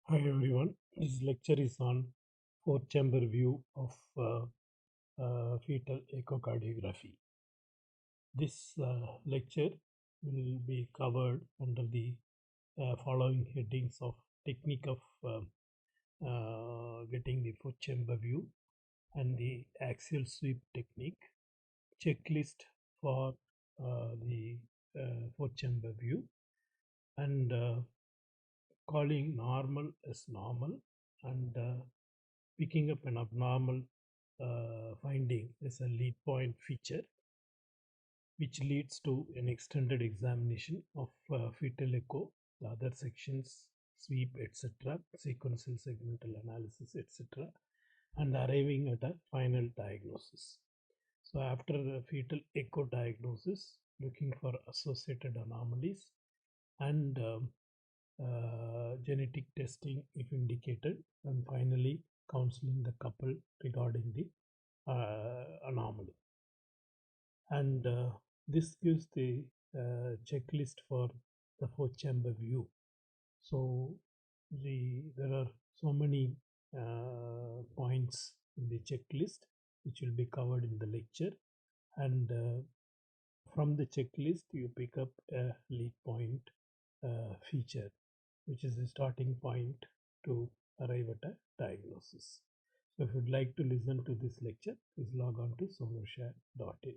Hi everyone. This lecture is on four-chamber view of fetal echocardiography. This lecture will be covered under the following headings of technique of getting the four-chamber view and the axial sweep technique, checklist for the four-chamber view, and calling normal as normal and picking up an abnormal finding as a lead point feature, which leads to an extended examination of fetal echo, the other sections, sweep, etc., sequential segmental analysis, etc., and arriving at a final diagnosis. So, after the fetal echo diagnosis, looking for associated anomalies and genetic testing if indicated, and finally counseling the couple regarding the anomaly. And this gives the checklist for the four-chamber view. So there are so many points in the checklist which will be covered in the lecture, and from the checklist you pick up a lead point feature, which is the starting point to arrive at a diagnosis. So if you'd like to listen to this lecture, please log on to sonoshare.in.